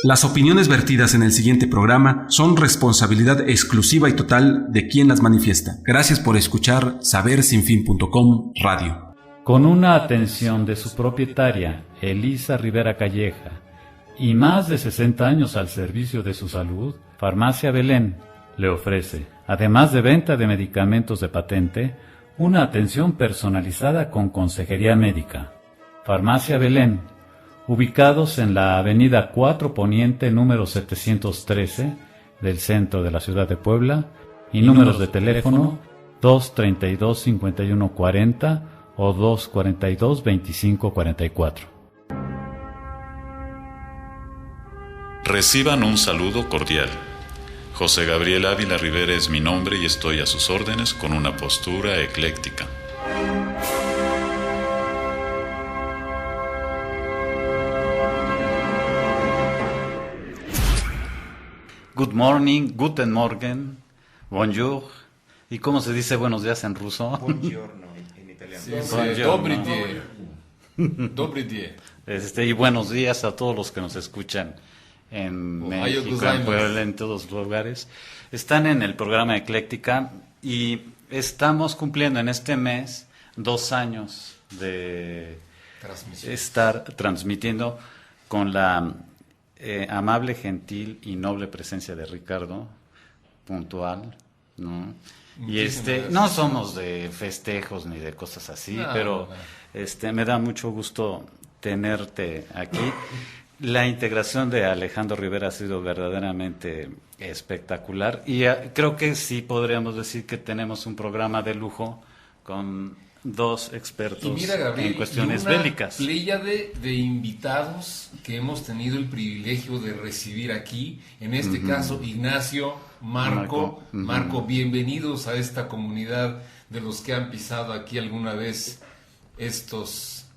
Las opiniones vertidas en el siguiente programa son responsabilidad exclusiva y total de quien las manifiesta. Gracias por escuchar sabersinfin.com Radio. Con una atención de su propietaria, Elisa Rivera Calleja, y más de 60 años al servicio de su salud, Farmacia Belén le ofrece, además de venta de medicamentos de patente, una atención personalizada con consejería médica. Farmacia Belén, ubicados en la avenida 4 Poniente número 713 del centro de la ciudad de Puebla, y números de teléfono 232-5140 o 242-2544. Reciban un saludo cordial. José Gabriel Ávila Rivera es mi nombre y estoy a sus órdenes con una postura ecléctica. Good morning, guten Morgen, bonjour. ¿Y cómo se dice buenos días en ruso? Buongiorno en italiano. Sí, Buongiorno. Dobry día. Y buenos días a todos los que nos escuchan en Ohayou México, en gozaimasu. Puebla, en todos los lugares. Están en el programa Ecléctica y estamos cumpliendo en este mes 2 años de Transmisión. estar transmitiendo con la amable, gentil y noble presencia de Ricardo, puntual, ¿no? Y Muchísimas no gracias. somos de festejos ni de cosas así, No, pero no. me da mucho gusto tenerte aquí. La integración de Alejandro Rivera ha sido verdaderamente espectacular y creo que sí podríamos decir que tenemos un programa de lujo con 2 expertos Y mira, Gabriel, en cuestiones y una bélicas. pléyade de invitados que hemos tenido el privilegio de recibir aquí, en este caso Ignacio, Marco, bienvenidos a esta comunidad de los que han pisado aquí alguna vez estos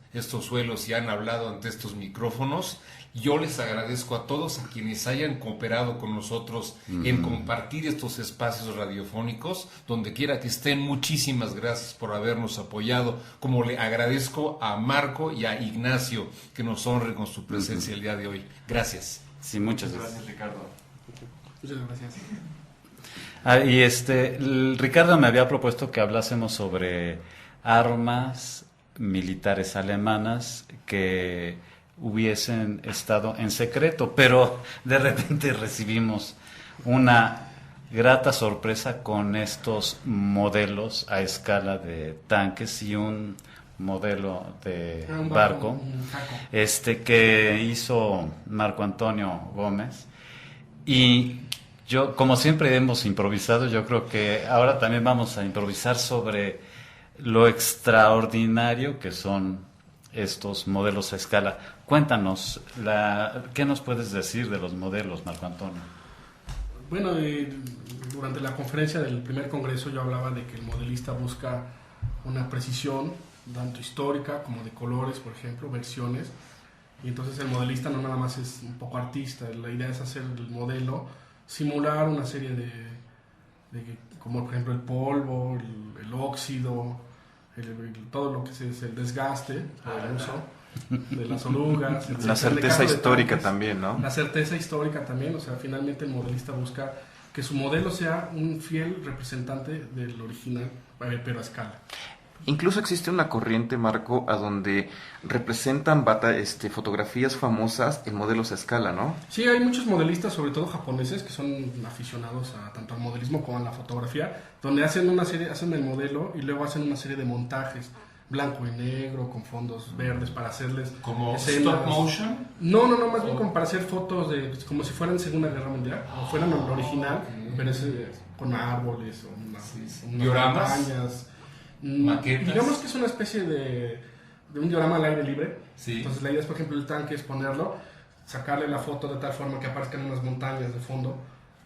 suelos y han hablado ante estos micrófonos. Yo les agradezco a todos a quienes hayan cooperado con nosotros en compartir estos espacios radiofónicos, donde quiera que estén. Muchísimas gracias por habernos apoyado, como le agradezco a Marco y a Ignacio que nos honren con su presencia el día de hoy. Gracias. Sí, muchas gracias. Gracias, Ricardo. Muchas gracias. Y Ricardo me había propuesto que hablásemos sobre armas militares alemanas que hubiesen estado en secreto, pero de repente recibimos una grata sorpresa con estos modelos a escala de tanques y un modelo de Un barco, un jaco. que hizo Marco Antonio Gómez. Y yo, como siempre hemos improvisado, yo creo que ahora también vamos a improvisar sobre lo extraordinario que son estos modelos a escala. Cuéntanos, ¿qué nos puedes decir de los modelos, Marco Antonio? Bueno, durante la conferencia del primer congreso yo hablaba de que el modelista busca una precisión, tanto histórica como de colores, por ejemplo, versiones. Y entonces el modelista no nada más es un poco artista, la idea es hacer el modelo, simular una serie de como por ejemplo el polvo, el óxido, todo lo que es el desgaste, el uso de las orugas, La etcétera. certeza En el caso de histórica tanques, también, ¿no? La certeza histórica también, o sea, finalmente el modelista busca que su modelo sea un fiel representante del original, pero a escala. Incluso existe una corriente, Marco, a donde representan fotografías famosas en modelos a escala, ¿no? Sí, hay muchos modelistas, sobre todo japoneses, que son aficionados tanto al modelismo como a la fotografía, donde hacen el modelo y luego hacen una serie de montajes, blanco y negro, con fondos verdes, para hacerles ¿Como escenas. stop motion? No, más bien como para hacer fotos como si fueran Segunda Guerra Mundial, o fueran el original, pero es con árboles, o unas ¿Dioramas? montañas. ¿Maquetas? Digamos que es una especie de un diorama al aire libre. Sí. Entonces la idea es, por ejemplo, el tanque es ponerlo, sacarle la foto de tal forma que aparezcan unas montañas de fondo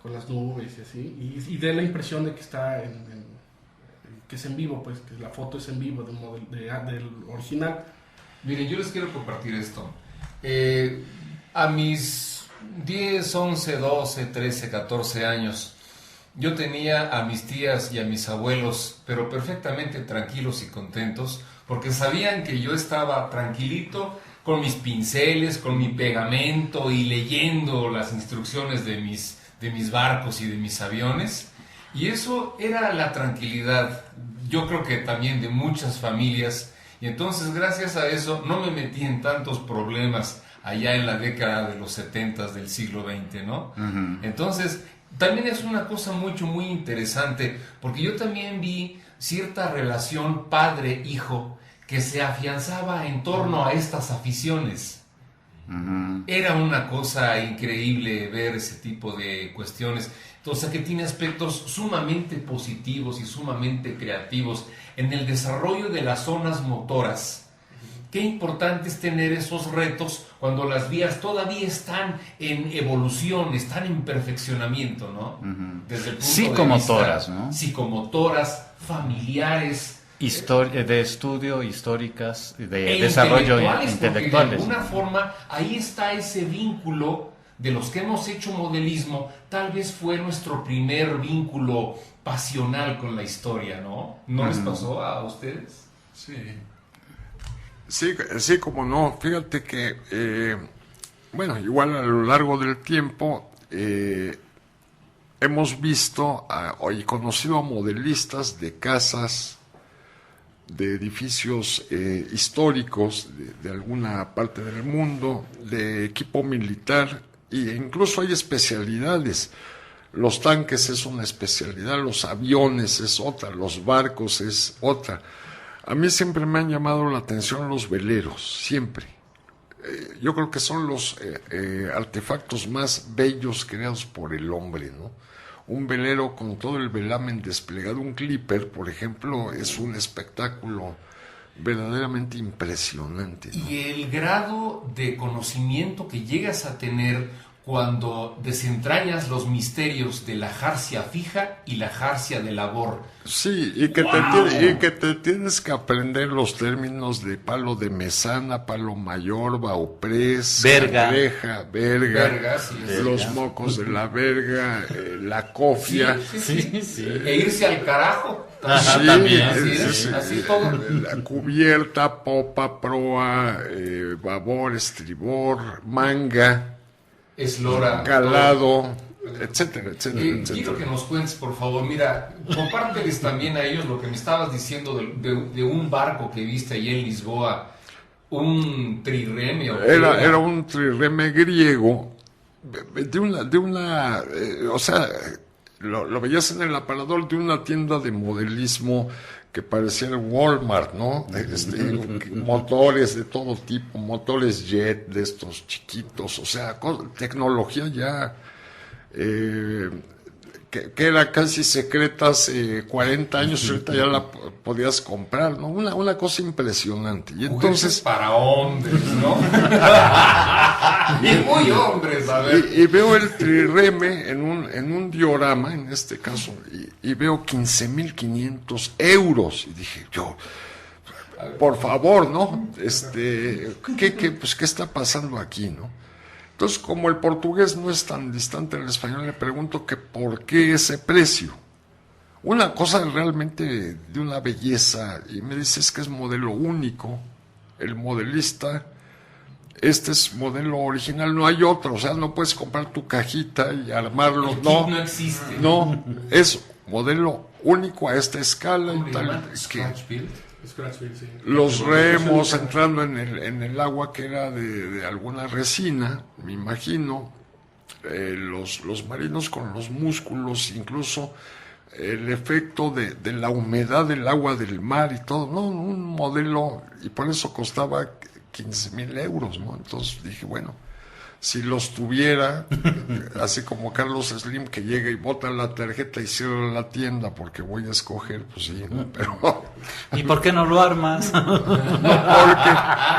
con las nubes y así, y dé la impresión de que está que es en vivo, pues que la foto es en vivo del original. Miren, yo les quiero compartir esto. A mis 10, 11, 12, 13, 14 años, yo tenía a mis tías y a mis abuelos, pero perfectamente tranquilos y contentos, porque sabían que yo estaba tranquilito con mis pinceles, con mi pegamento y leyendo las instrucciones de mis barcos y de mis aviones. Y eso era la tranquilidad, yo creo que también de muchas familias. Y entonces, gracias a eso, no me metí en tantos problemas allá en la década de los 70 del siglo XX, ¿no? Uh-huh. Entonces, también es una cosa muy interesante, porque yo también vi cierta relación padre-hijo que se afianzaba en torno a estas aficiones. Uh-huh. Era una cosa increíble ver ese tipo de cuestiones. Entonces, que tiene aspectos sumamente positivos y sumamente creativos en el desarrollo de las zonas motoras. Qué importante es tener esos retos cuando las vías todavía están en evolución, están en perfeccionamiento, ¿no? Uh-huh. Desde el punto psicomotoras, de vista, ¿no? Psicomotoras, familiares. De estudio, históricas, de desarrollo intelectuales. De alguna forma, ahí está ese vínculo de los que hemos hecho modelismo. Tal vez fue nuestro primer vínculo pasional con la historia, ¿no? ¿No les pasó a ustedes? Sí, como no. Fíjate que, igual a lo largo del tiempo hemos visto y conocido a modelistas de casas, de edificios históricos de alguna parte del mundo, de equipo militar, e incluso hay especialidades. Los tanques es una especialidad, los aviones es otra, los barcos es otra. A mí siempre me han llamado la atención los veleros, siempre. Yo creo que son los artefactos más bellos creados por el hombre, ¿no? Un velero con todo el velamen desplegado, un clipper, por ejemplo, es un espectáculo verdaderamente impresionante, ¿no? Y el grado de conocimiento que llegas a tener cuando desentrañas los misterios de la jarcia fija y la jarcia de labor. Sí, y que te tienes que aprender los términos de palo de mesana, palo mayor, bauprés, verga, sí, los mocos de la verga, la cofia. Sí. E irse al carajo. Ajá, también. Así todo. La cubierta, popa, proa, babor, estribor, manga, eslora, calado, etcétera. Quiero que nos cuentes, por favor. Mira, compárteles también a ellos lo que me estabas diciendo de un barco que viste allí en Lisboa, un trireme. Era un trireme griego, lo veías en el aparador de una tienda de modelismo que parecía el Walmart, ¿no? Motores de todo tipo, motores jet de estos chiquitos, o sea, tecnología ya que era casi secreta hace 40 años, ahorita ya la podías comprar, ¿no? Una cosa impresionante. Y entonces para hombres, ¿no? Y muy hombres, a ver. Y veo el trireme en un diorama, en este caso, y veo 15,500 euros. Y dije, yo, por favor, ¿no? ¿Qué está pasando aquí, no? Entonces, como el portugués no es tan distante del español, le pregunto que por qué ese precio. Una cosa realmente de una belleza, y me dice, es que es modelo único, el modelista, este es modelo original, no hay otro, o sea, no puedes comprar tu cajita y armarlo, el kit no existe. No, es modelo único a esta escala y tal. Scratch Build. Sí. Los remos entrando en el agua que era de alguna resina, me imagino, los marinos con los músculos, incluso el efecto de la humedad del agua del mar y todo, no, un modelo, y por eso costaba 15,000 euros, ¿no? Entonces dije, bueno, si los tuviera, así como Carlos Slim, que llega y bota la tarjeta y cierra la tienda porque voy a escoger, pues sí, ¿no? Pero ¿y por qué no lo armas?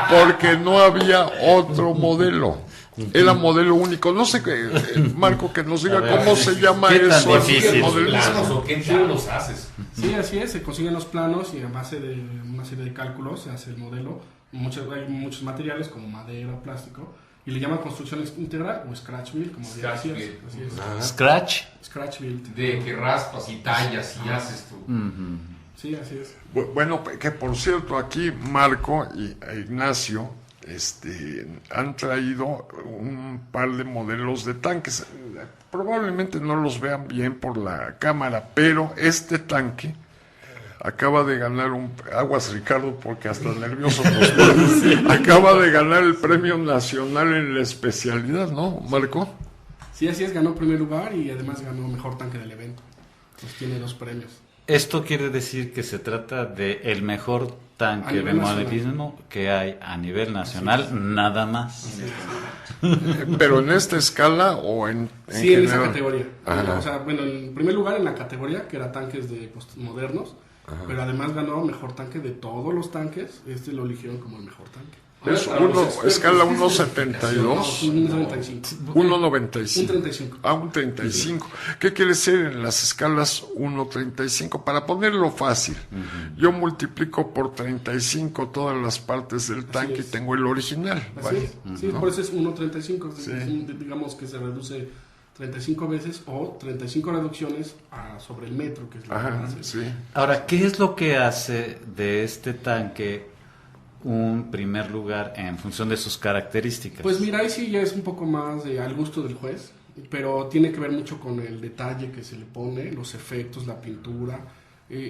porque no había otro modelo. Era modelo único. No sé, Marco, que nos diga cómo se llama eso. ¿O qué planos haces? Sí, así es. Se consiguen los planos y en base de una serie de cálculos se hace el modelo. Hay muchos materiales como madera, plástico. Y le llaman construcción integral o Scratch Build, como decías. Así es. Scratch Build. De que raspas y tallas y haces tú. Sí, así es. Bueno, que por cierto, aquí Marco e Ignacio han traído un par de modelos de tanques. Probablemente no los vean bien por la cámara, pero este tanque acaba de ganar aguas, Ricardo, porque hasta nervioso nos pone. Acaba de ganar el premio nacional en la especialidad, ¿no, Marco? Sí, así es, ganó primer lugar y además ganó mejor tanque del evento. Entonces tiene 2 premios. Esto quiere decir que se trata de el mejor tanque de modelismo que hay a nivel nacional, nada más. Pero en esta escala o en sí, general. En esa categoría. Ajá. O sea, bueno, en primer lugar en la categoría, que era tanques de modernos, pero además ganó mejor tanque de todos los tanques. Lo eligieron como el mejor tanque. Es escala 1.72. 1.95. 1.95. Un 35. ¿Qué quiere decir en las escalas 1.35? Para ponerlo fácil, yo multiplico por 35 todas las partes del tanque y tengo el original. Así es. Sí, por eso es 1.35. Sí. Digamos que se reduce 35 veces o 35 reducciones sobre el metro, que es la base. Sí. Ahora, ¿qué es lo que hace de este tanque un primer lugar en función de sus características? Pues mira, ahí sí ya es un poco más al gusto del juez, pero tiene que ver mucho con el detalle que se le pone, los efectos, la pintura.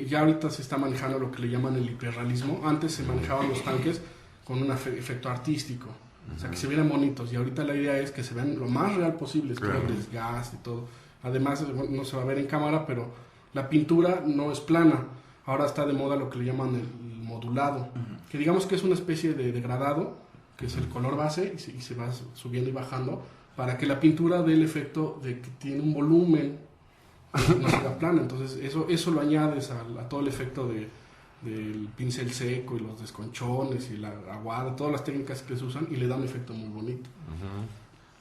Ya ahorita se está manejando lo que le llaman el hiperrealismo. Antes se manejaban los tanques con un efecto artístico, o sea, que se vieran bonitos, y ahorita la idea es que se vean lo más real posible, con el desgaste y todo. Además, no se va a ver en cámara, pero la pintura no es plana. Ahora está de moda lo que le llaman el modulado, que digamos que es una especie de degradado, que es el color base, y se va subiendo y bajando, para que la pintura dé el efecto de que tiene un volumen, no sea plana. Entonces eso lo añades a todo el efecto del pincel seco y los desconchones y la aguada, todas las técnicas que se usan, y le da un efecto muy bonito.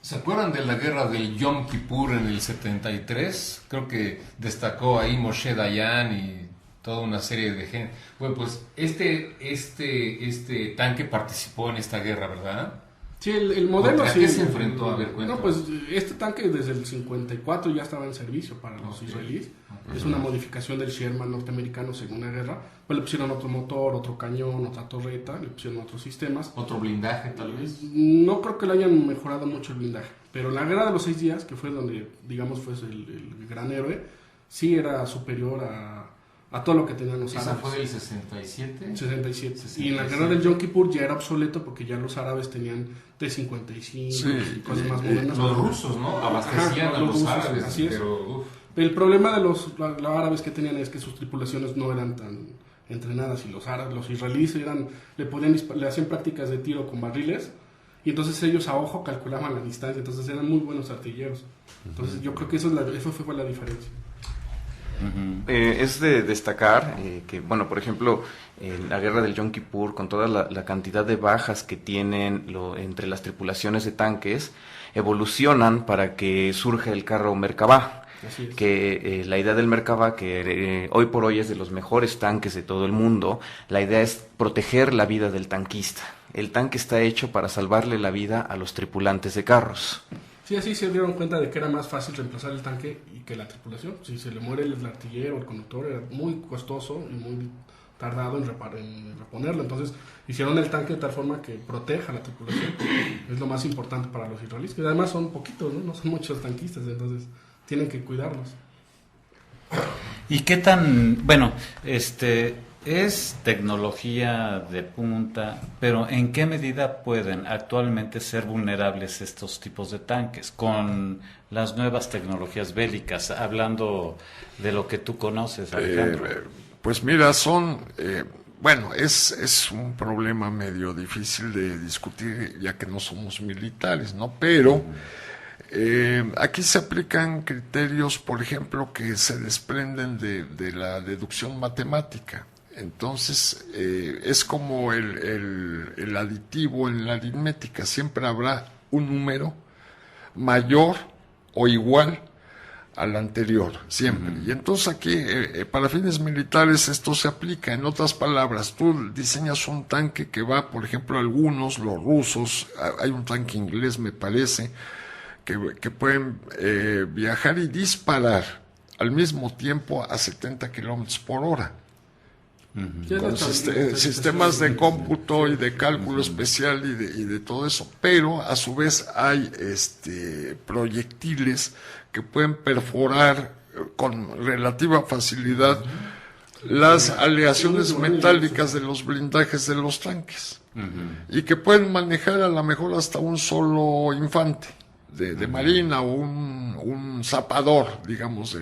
¿Se acuerdan de la guerra del Yom Kippur en el 73? Creo que destacó ahí Moshe Dayan y toda una serie de gente. Bueno, pues este tanque participó en esta guerra, ¿verdad? Sí, el modelo ¿Contra sí. qué se enfrentó? A ver, cuéntame. No, pues este tanque desde el 54 ya estaba en servicio para los israelíes. Es una modificación del Sherman norteamericano Segunda Guerra. Pues le pusieron otro motor, otro cañón, otra torreta, le pusieron otros sistemas. ¿Otro blindaje tal vez? No creo que le hayan mejorado mucho el blindaje. Pero en la Guerra de los 6 días, que fue donde, digamos, fue el gran héroe, sí era superior a todo lo que tenían los árabes. ¿Esa fue del 67? 67. Y en la guerra del Yom Kippur ya era obsoleto porque ya los árabes tenían T-55 y cosas más modernas. Los rusos, ¿no? Abastecían a los rusos, árabes. Así es. Pero, el problema de los árabes que tenían es que sus tripulaciones no eran tan entrenadas, y los israelíes le hacían prácticas de tiro con barriles, y entonces ellos a ojo calculaban la distancia, entonces eran muy buenos artilleros. Entonces yo creo que eso fue la diferencia. Es de destacar que, bueno, por ejemplo, en la guerra del Yom Kippur, con toda la cantidad de bajas que tienen entre las tripulaciones de tanques, evolucionan para que surja el carro Merkavá. Que la idea del Merkavá, que hoy por hoy es de los mejores tanques de todo el mundo, la idea es proteger la vida del tanquista. El tanque está hecho para salvarle la vida a los tripulantes de carros. Sí, así se dieron cuenta de que era más fácil reemplazar el tanque y que la tripulación. Si se le muere el artillero o el conductor, era muy costoso y muy tardado en reponerlo. Entonces hicieron el tanque de tal forma que proteja a la tripulación. Es lo más importante para los israelíes, que además son poquitos, no son muchos tanquistas, entonces tienen que cuidarlos. ¿Y qué tan, bueno, es tecnología de punta, pero ¿en qué medida pueden actualmente ser vulnerables estos tipos de tanques con las nuevas tecnologías bélicas? Hablando de lo que tú conoces, Alejandro. Pues mira, es un problema medio difícil de discutir, ya que no somos militares, ¿no? Pero aquí se aplican criterios, por ejemplo, que se desprenden de la deducción matemática. Entonces, es como el aditivo en la aritmética, siempre habrá un número mayor o igual al anterior, siempre. Y entonces aquí, para fines militares, esto se aplica. En otras palabras, tú diseñas un tanque que va, por ejemplo, los rusos, hay un tanque inglés, me parece, que pueden viajar y disparar al mismo tiempo a 70 kilómetros por hora. con sistemas de cómputo y de cálculo especial y de todo eso, pero a su vez hay proyectiles que pueden perforar con relativa facilidad las aleaciones metálicas de los blindajes de los tanques, y que pueden manejar a lo mejor hasta un solo infante de marina o un zapador, digamos,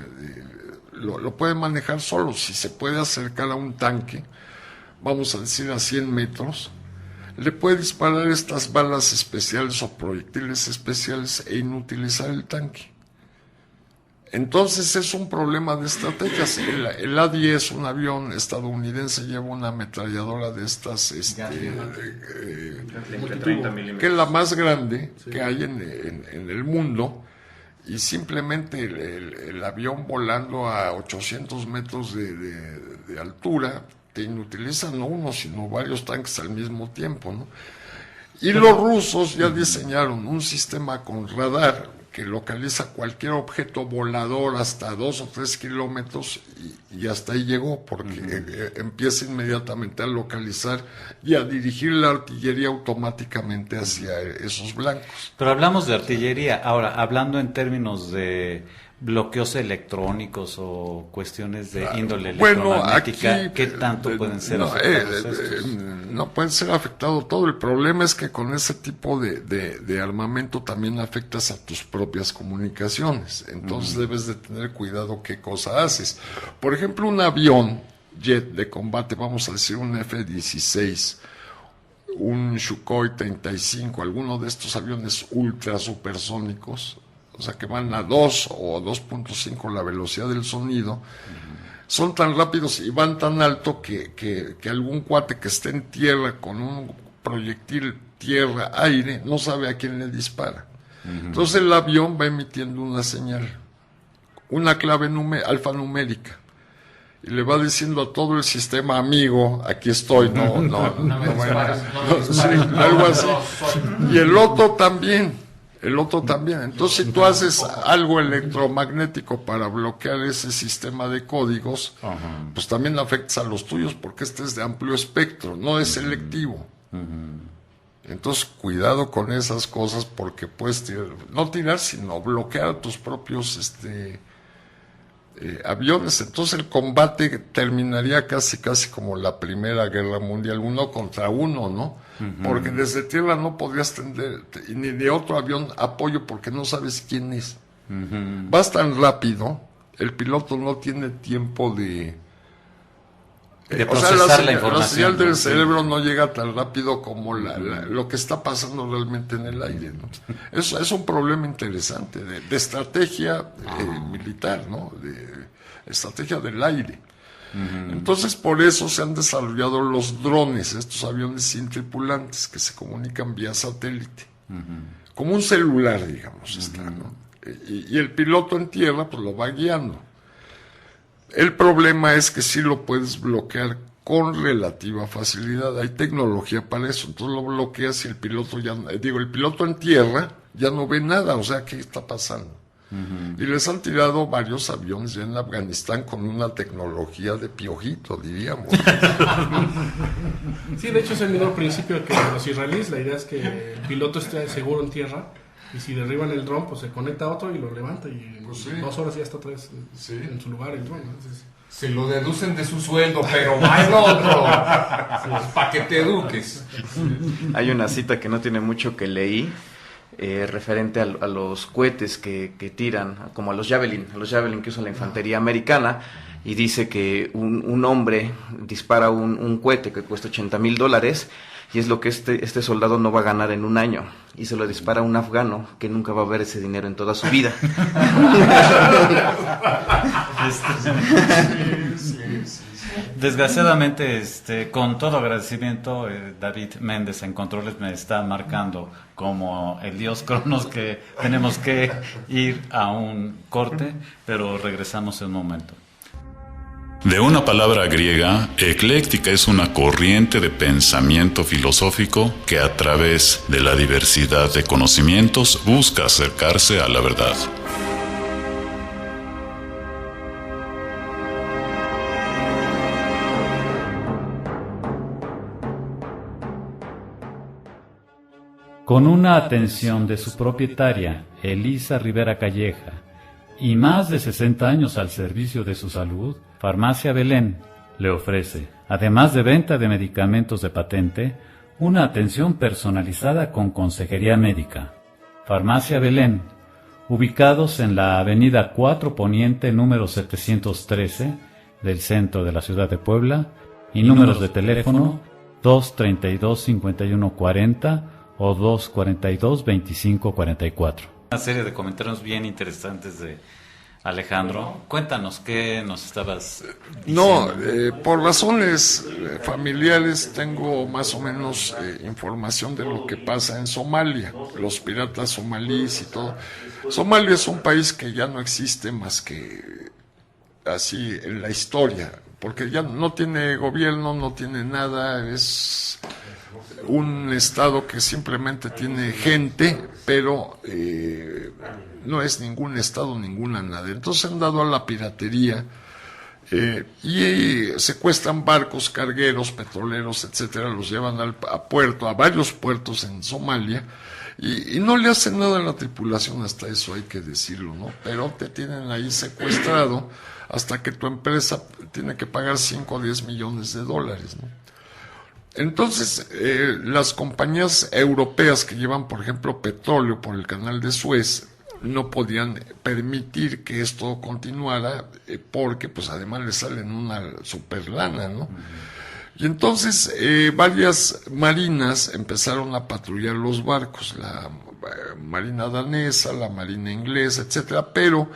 lo puede manejar solo. Si se puede acercar a un tanque, vamos a decir a 100 metros, le puede disparar estas balas especiales o proyectiles especiales e inutilizar el tanque. Entonces es un problema de estrategias. El A-10, un avión estadounidense, lleva una ametralladora de estas, que es la más grande que hay en el mundo, y simplemente el avión volando a 800 metros de altura te inutiliza no uno sino varios tanques al mismo tiempo, ¿no? Y los rusos ya diseñaron un sistema con radar que localiza cualquier objeto volador hasta 2 o 3 kilómetros, y hasta ahí llegó, porque empieza inmediatamente a localizar y a dirigir la artillería automáticamente hacia esos blancos. Pero hablamos de artillería. Ahora, hablando en términos de bloqueos electrónicos o cuestiones de índole electromagnética, aquí, ¿qué tanto pueden ser afectados estos? No pueden ser afectados todo. El problema es que con ese tipo de armamento también afectas a tus propias comunicaciones. Entonces debes de tener cuidado qué cosa haces. Por ejemplo, un avión jet de combate, vamos a decir un F-16, un Sukhoi 35, alguno de estos aviones ultra supersónicos, o sea que van a 2 o 2.5 la velocidad del sonido, son tan rápidos y van tan alto que algún cuate que esté en tierra con un proyectil tierra-aire no sabe a quién le dispara. Entonces el avión va emitiendo una señal, una clave alfanumérica, y le va diciendo a todo el sistema: amigo, aquí estoy, algo así. Y el otro también. Entonces, si tú haces algo electromagnético para bloquear ese sistema de códigos, pues también afectas a los tuyos, porque este es de amplio espectro, no es selectivo. Entonces, cuidado con esas cosas, porque puedes no tirar, sino bloquear a tus propios aviones. Entonces el combate terminaría casi como la Primera Guerra Mundial, 1 contra 1, ¿no? Porque desde tierra no podrías tener ni de otro avión apoyo, porque no sabes quién es. Vas tan rápido, el piloto no tiene tiempo de procesar la información. La señal del cerebro no llega tan rápido como lo que está pasando realmente en el aire, ¿no? Eso es un problema interesante de estrategia militar, ¿no? De estrategia del aire. Entonces, por eso se han desarrollado los drones, estos aviones sin tripulantes que se comunican vía satélite, como un celular, digamos, ¿no? Y el piloto en tierra pues lo va guiando. El problema es que sí lo puedes bloquear con relativa facilidad. Hay tecnología para eso. Entonces lo bloqueas y el piloto el piloto en tierra ya no ve nada. O sea, ¿qué está pasando? Y les han tirado varios aviones ya en Afganistán con una tecnología de piojito, diríamos. Sí, de hecho es el mismo principio que los israelíes. La idea es que el piloto esté seguro en tierra, y si derriban el dron, pues se conecta a otro y lo levanta, y en 2 horas ya está otra vez en su lugar el dron. Entonces, se lo deducen de su sueldo, pero va el otro, para que te eduques. Hay una cita que no tiene mucho que leí, referente a los cohetes que tiran, como a los Javelin que usa la infantería americana, y dice que un hombre dispara un cohete que cuesta $80,000, y es lo que este soldado no va a ganar en un año, y se lo dispara a un afgano que nunca va a ver ese dinero en toda su vida. Desgraciadamente, con todo agradecimiento, David Méndez en Controles me está marcando como el dios Cronos que tenemos que ir a un corte, pero regresamos en un momento. De una palabra griega, ecléctica es una corriente de pensamiento filosófico que a través de la diversidad de conocimientos busca acercarse a la verdad. Con una atención de su propietaria, Elisa Rivera Calleja, y más de 60 años al servicio de su salud, Farmacia Belén le ofrece, además de venta de medicamentos de patente, una atención personalizada con consejería médica. Farmacia Belén, ubicados en la avenida 4 Poniente número 713 del centro de la ciudad de Puebla, y números de teléfono 232-5140 o 242-2544. Una serie de comentarios bien interesantes de Alejandro. Cuéntanos qué nos estabas diciendo. No, por razones familiares tengo más o menos información de lo que pasa en Somalia, los piratas somalíes y todo. Somalia es un país que ya no existe más que así en la historia, porque ya no tiene gobierno, no tiene nada, es un estado que simplemente tiene gente, pero no es ningún estado, ninguna nada. Entonces han dado a la piratería y secuestran barcos cargueros, petroleros, etcétera, los llevan a varios puertos en Somalia, y no le hacen nada a la tripulación, hasta eso hay que decirlo, ¿no? Pero te tienen ahí secuestrado hasta que tu empresa tiene que pagar 5 o 10 millones de dólares, ¿no? Entonces, las compañías europeas que llevan, por ejemplo, petróleo por el canal de Suez, no podían permitir que esto continuara, porque pues además le salen una super lana, ¿no? Y entonces varias marinas empezaron a patrullar los barcos, la marina danesa, la marina inglesa, etcétera, pero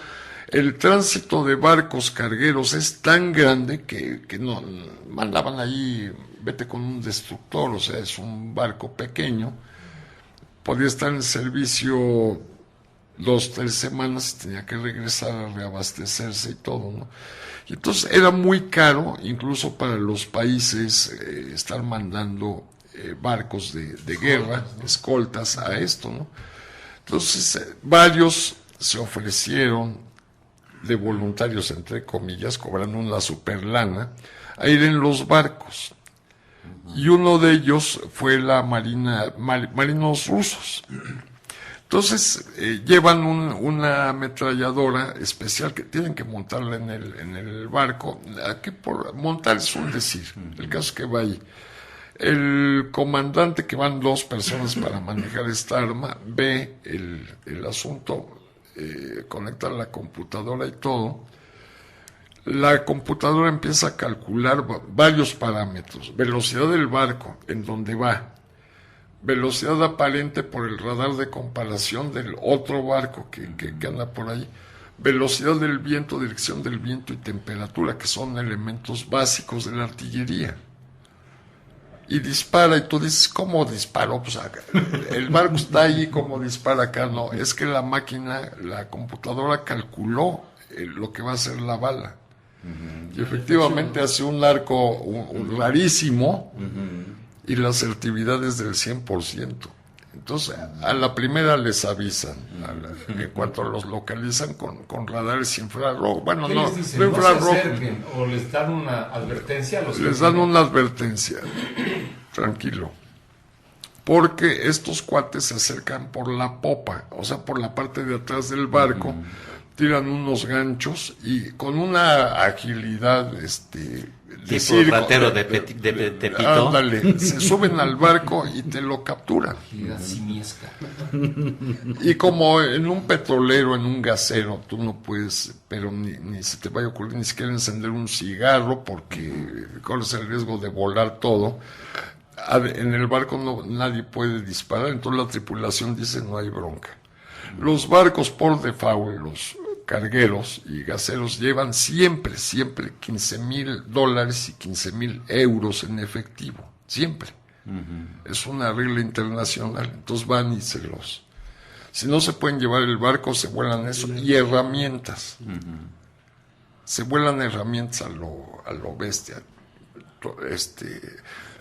el tránsito de barcos cargueros es tan grande que no mandaban ahí, vete con un destructor, o sea, es un barco pequeño, podía estar en servicio 2-3 semanas y tenía que regresar a reabastecerse y todo, ¿no? Y entonces era muy caro, incluso para los países, estar mandando barcos de guerra, escoltas a esto, ¿no? Entonces varios se ofrecieron de voluntarios, entre comillas, cobrando una super lana, a ir en los barcos. Y uno de ellos fue la marinos rusos. Entonces llevan una ametralladora especial que tienen que montarla en el barco. Aquí por montar es un decir, el caso es que va ahí. El comandante, que van 2 personas para manejar esta arma, ve el asunto, conecta la computadora y todo. La computadora empieza a calcular varios parámetros: velocidad del barco, en donde va, velocidad aparente por el radar de comparación del otro barco que anda por ahí, velocidad del viento, dirección del viento y temperatura, que son elementos básicos de la artillería. Y dispara, y tú dices, ¿cómo disparó? Pues el barco está ahí, ¿cómo dispara acá? No, es que la máquina, la computadora calculó lo que va a ser la bala. Y efectivamente hace un arco rarísimo, y la asertividad es del 100%. Entonces, a la primera les avisan, en cuanto los localizan con radares infrarrojos. Bueno, no, les dicen? no infrarrojo. No se acerquen, o les dan una advertencia a los Les dan una advertencia, tranquilo, porque estos cuates se acercan por la popa, o sea, por la parte de atrás del barco, tiran unos ganchos y con una agilidad de circo, ratero de Tepito. Ándale, se suben al barco y te lo capturan. agilidad simiesca. Y como en un petrolero, en un gasero, tú no puedes, pero ni se te vaya a ocurrir ni siquiera encender un cigarro, porque corres el riesgo de volar todo. En el barco nadie puede disparar, entonces la tripulación dice no hay bronca. Los barcos por default, los cargueros y gaseros, llevan siempre $15,000 y 15,000 euros en efectivo, siempre. Es una regla internacional, entonces van y si no se pueden llevar el barco, se vuelan eso, y herramientas. Se vuelan herramientas a lo bestia,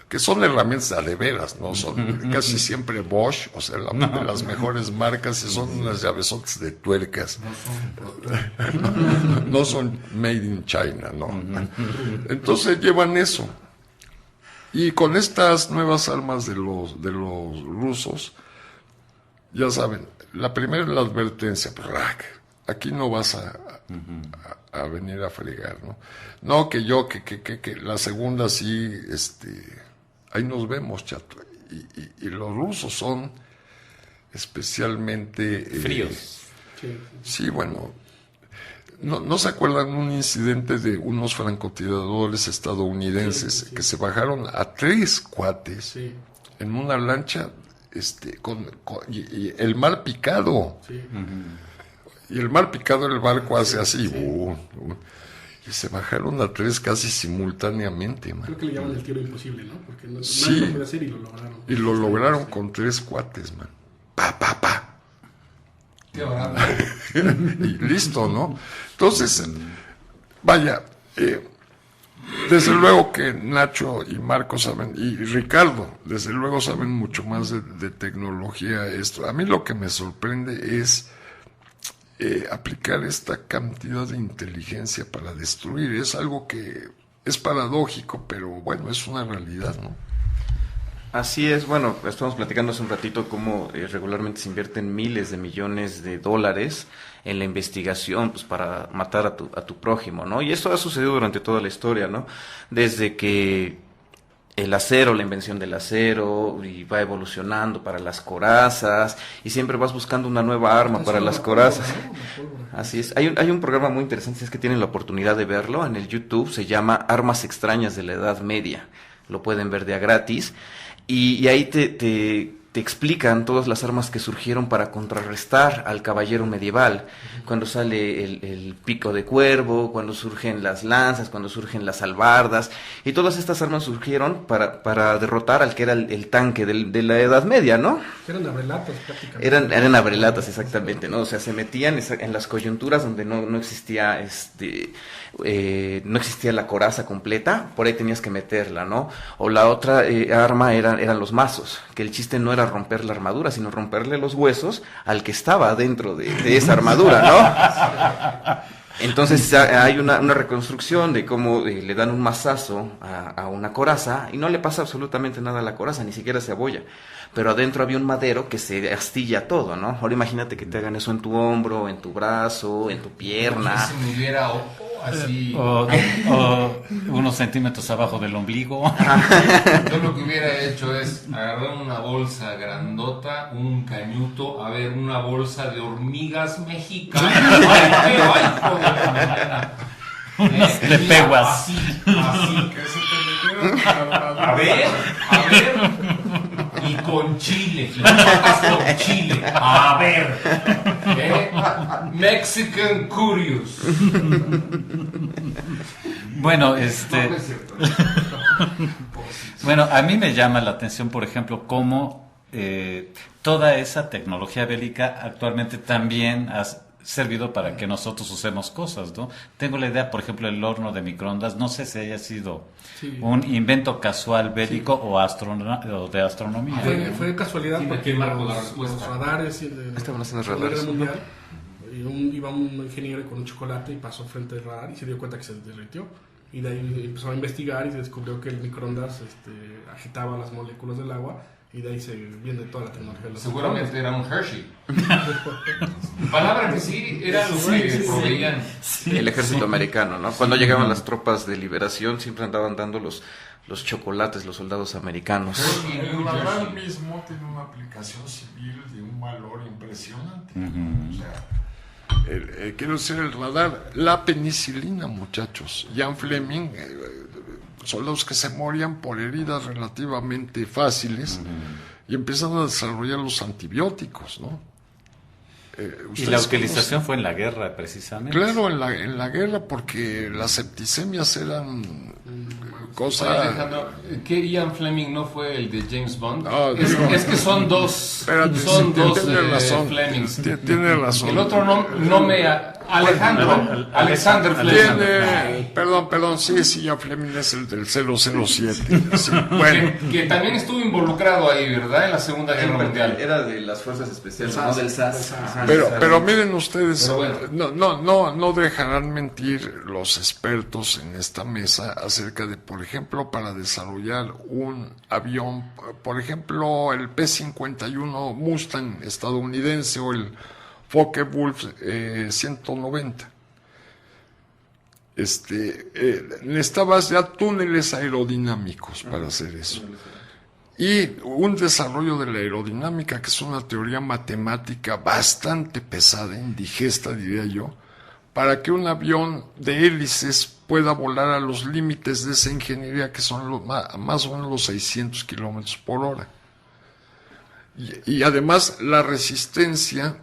que son herramientas de veras, ¿no? Son casi siempre Bosch, o sea, de las mejores marcas, y son unas llavesotas de tuercas. No son made in China, ¿no? Entonces llevan eso. Y con estas nuevas armas de los rusos, ya saben, la primera es la advertencia, aquí no vas a venir a fregar, ¿no? No, que la segunda sí, ahí nos vemos, chato. Y los rusos son especialmente... fríos. Sí, bueno, ¿no se acuerdan un incidente de unos francotiradores estadounidenses que se bajaron a 3 cuates en una lancha y el mar picado? Sí. Y el mar picado, el barco hace así, y se bajaron a 3 casi simultáneamente, man. Creo que le llaman el tiro imposible, ¿no? Porque no Sí. lo puede hacer y lo lograron. Y lo lograron con 3 cuates, man. Pa. Qué barato. Y listo, ¿no? Entonces, vaya, desde luego que Nacho y Marco saben, y Ricardo, desde luego saben mucho más de tecnología. A mí lo que me sorprende es aplicar esta cantidad de inteligencia para destruir. Es algo que es paradójico, pero bueno, es una realidad, ¿no? Así es, bueno, estamos platicando hace un ratito cómo regularmente se invierten miles de millones de dólares en la investigación, pues, para matar a tu prójimo, ¿no? Y esto ha sucedido durante toda la historia, ¿no? Desde que el acero, la invención del acero, y va evolucionando para las corazas, y siempre vas buscando una nueva arma para las corazas. Así es. Hay un programa muy interesante, si es que tienen la oportunidad de verlo, en el YouTube, se llama Armas Extrañas de la Edad Media. Lo pueden ver de a gratis. Y ahí te explican todas las armas que surgieron para contrarrestar al caballero medieval. Cuando sale el pico de cuervo, cuando surgen las lanzas, cuando surgen las albardas. Y todas estas armas surgieron para derrotar al que era el tanque de la Edad Media, ¿no? Eran abrelatas prácticamente. Eran abrelatas, exactamente, ¿no? O sea, se metían en las coyunturas donde no existía no existía la coraza completa, por ahí tenías que meterla, ¿no? O la otra arma eran los mazos, que el chiste no era romper la armadura, sino romperle los huesos al que estaba dentro de esa armadura, ¿no? Entonces hay una reconstrucción de cómo le dan un mazazo a una coraza y no le pasa absolutamente nada a la coraza, ni siquiera se abolla. Pero adentro había un madero que se astilla todo, ¿no? Ahora imagínate que te hagan eso en tu hombro, en tu brazo, en tu pierna. Si me hubiera así... O unos centímetros abajo del ombligo. Yo lo que hubiera hecho es agarrar una bolsa grandota, un cañuto, una bolsa de hormigas mexicanas. ¡Ay, hijo de la mañana! De peguas. Así. Que se te metieron A ver. Y con chile. Y papas con chile. A ver. Mexican Curious. Bueno, No es cierto. bueno, a mí me llama la atención, por ejemplo, cómo toda esa tecnología bélica actualmente también ha servido para que nosotros usemos cosas, ¿no? Tengo la idea, por ejemplo, el horno de microondas, no sé si haya sido un invento casual bélico o de astronomía. Fue casualidad porque los radares Estaban haciendo la radares. Guerra Mundial, iba un ingeniero con un chocolate y pasó frente al radar y se dio cuenta que se derritió. Y de ahí empezó a investigar y se descubrió que el microondas agitaba las moléculas del agua. Y de ahí se viene toda la tecnología. Seguramente era un Hershey. Palabra que sí, era lo que proveían. El ejército americano, ¿no? Cuando llegaban las tropas de liberación, siempre andaban dando los chocolates, los soldados americanos. El radar mismo tiene una aplicación civil de un valor impresionante. O sea, quiero decir, el radar, la penicilina, muchachos. Jan Fleming, soldados que se morían por heridas relativamente fáciles y empiezan a desarrollar los antibióticos, ¿no? Y la utilización fue en la guerra, precisamente. Claro, en la guerra, porque las septicemias eran cosa... Alejandro, ¿qué Ian Fleming no fue el de James Bond? No, es que son dos, Espérate, son dos tiene razón, Flemings. tiene razón. El otro no me Alexander Fleming. Perdón, sí, ya Fleming es el del 007. Sí, bueno. que también estuvo involucrado ahí, ¿verdad? En la Segunda Guerra Mundial. Era de las fuerzas especiales, no del SAS. Pero miren ustedes, Pero no dejarán mentir los expertos en esta mesa acerca de, por ejemplo, para desarrollar un avión, por ejemplo, el P-51 Mustang estadounidense o el Focke-Wulf 190. Necesitabas ya túneles aerodinámicos para hacer eso. Y un desarrollo de la aerodinámica, que es una teoría matemática bastante pesada, indigesta, diría yo, para que un avión de hélices pueda volar a los límites de esa ingeniería, que son más o menos los 600 kilómetros por hora. Y además la resistencia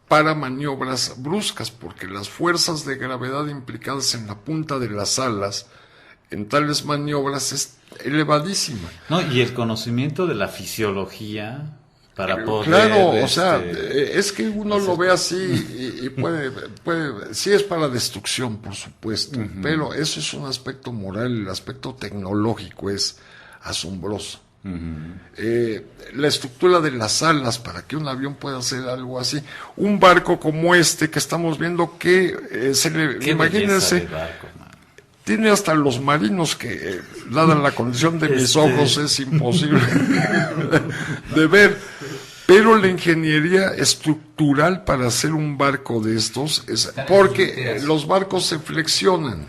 para maniobras bruscas, porque las fuerzas de gravedad implicadas en la punta de las alas en tales maniobras es elevadísima. No, y el conocimiento de la fisiología para poder... Claro, o sea, es que uno lo ve así y puede, sí es para destrucción, por supuesto, pero eso es un aspecto moral, el aspecto tecnológico es asombroso. La estructura de las alas para que un avión pueda hacer algo así, un barco como este que estamos viendo, que imagínense, tiene hasta los marinos que dada la condición de mis ojos es imposible de ver, pero la ingeniería estructural para hacer un barco de estos es porque los barcos se flexionan,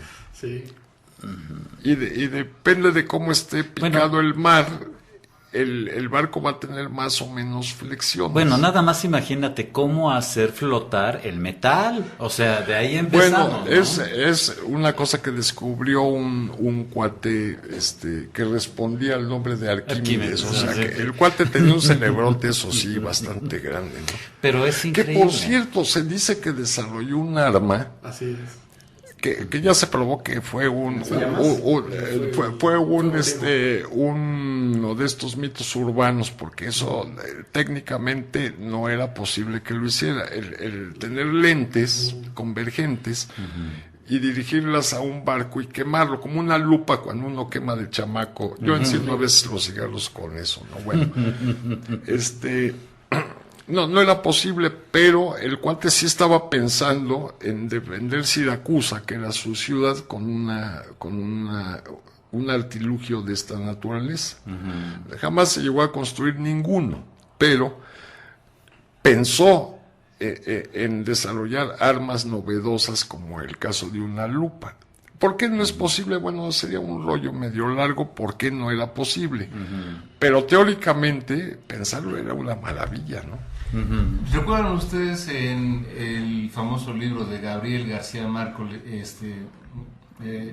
y depende de cómo esté picado el mar, el barco va a tener más o menos flexiones. Bueno, nada más imagínate cómo hacer flotar el metal, o sea, de ahí empezamos. Bueno, es una cosa que descubrió un cuate que respondía al nombre de Arquímedes, o sea, que el cuate tenía un cerebrote, eso sí, bastante grande, ¿no? Pero es increíble. Que por cierto, se dice que desarrolló un arma. Así es. Que ya se probó que fue uno de estos mitos urbanos, porque eso técnicamente no era posible que lo hiciera. El tener lentes convergentes y dirigirlas a un barco y quemarlo, como una lupa cuando uno quema de chamaco. Yo enciendo a veces los cigarros con eso, ¿no? Bueno, no era posible, pero el cuate sí estaba pensando en defender Siracusa, que era su ciudad, con un artilugio de esta naturaleza. Jamás se llegó a construir ninguno, pero pensó en desarrollar armas novedosas como el caso de una lupa. ¿Por qué no es posible? Bueno, sería un rollo medio largo, ¿por qué no era posible? Pero teóricamente pensarlo era una maravilla, ¿no? ¿Recuerdan ustedes en el famoso libro de Gabriel García Márquez,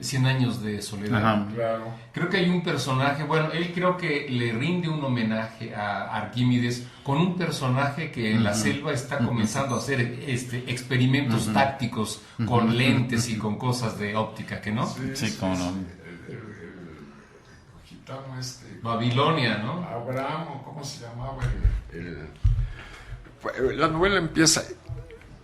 100 años de soledad? Claro. Creo que hay un personaje, bueno, él creo que le rinde un homenaje a Arquímedes con un personaje que en la selva está comenzando a hacer experimentos tácticos con lentes y con cosas de óptica, ¿que no? Sí, cómo no. El gitano Babilonia, ¿no? Abraham, ¿cómo se llamaba? La novela empieza,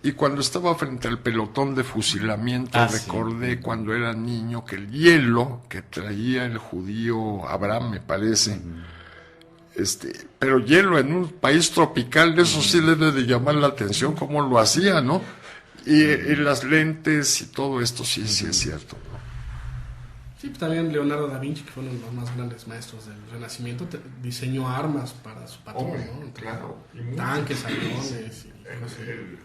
y cuando estaba frente al pelotón de fusilamiento, recordé cuando era niño que el hielo que traía el judío Abraham, me parece, pero hielo en un país tropical, eso sí debe de llamar la atención cómo lo hacía, ¿no? Y las lentes y todo esto, sí es cierto, ¿no? Sí, también Leonardo da Vinci, que fue uno de los más grandes maestros del Renacimiento, diseñó armas para su patrón, ¿no? Claro. Tanques, aviones,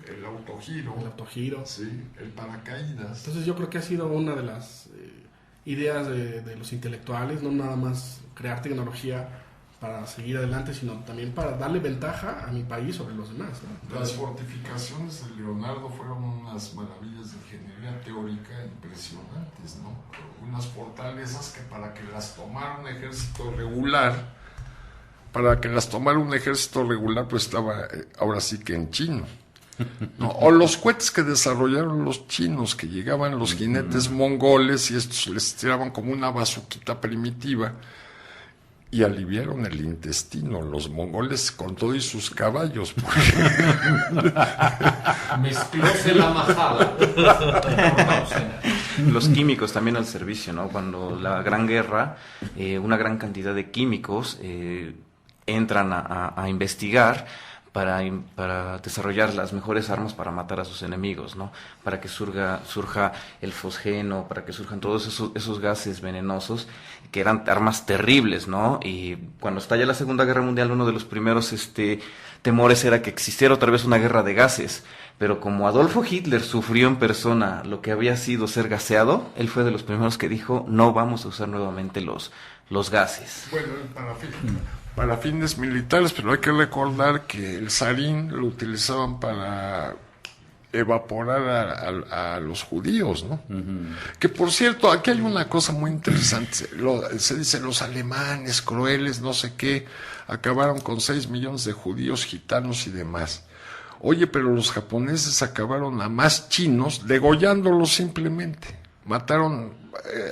el autogiro. El autogiro. Sí, el paracaídas. Entonces yo creo que ha sido una de las ideas de los intelectuales, no nada más crear tecnología para seguir adelante, sino también para darle ventaja a mi país sobre los demás, ¿no? Las fortificaciones de Leonardo fueron unas maravillas de ingeniería teórica impresionantes, ¿no? Unas fortalezas que para que las tomara un ejército regular, pues estaba ahora sí que en chino, ¿no? O los cohetes que desarrollaron los chinos, que llegaban los jinetes mongoles y estos les tiraban como una bazuquita primitiva, y aliviaron el intestino, los mongoles con todo y sus caballos. Mezclóse la majada. Los químicos también al servicio, ¿no? Cuando la Gran Guerra, una gran cantidad de químicos entran a investigar para desarrollar las mejores armas para matar a sus enemigos, ¿no? Para que surja el fosgeno, para que surjan todos esos gases venenosos, que eran armas terribles, ¿no? Y cuando estalla la Segunda Guerra Mundial, uno de los primeros temores era que existiera otra vez una guerra de gases. Pero como Adolfo Hitler sufrió en persona lo que había sido ser gaseado, él fue de los primeros que dijo, no vamos a usar nuevamente los gases. Bueno, para fines militares, pero hay que recordar que el sarín lo utilizaban para evaporar a los judíos, ¿no? Uh-huh. Que por cierto, aquí hay una cosa muy interesante. Se dice, los alemanes crueles, no sé qué, acabaron con 6 millones de judíos, gitanos y demás. Oye, pero los japoneses acabaron a más chinos degollándolos simplemente. Mataron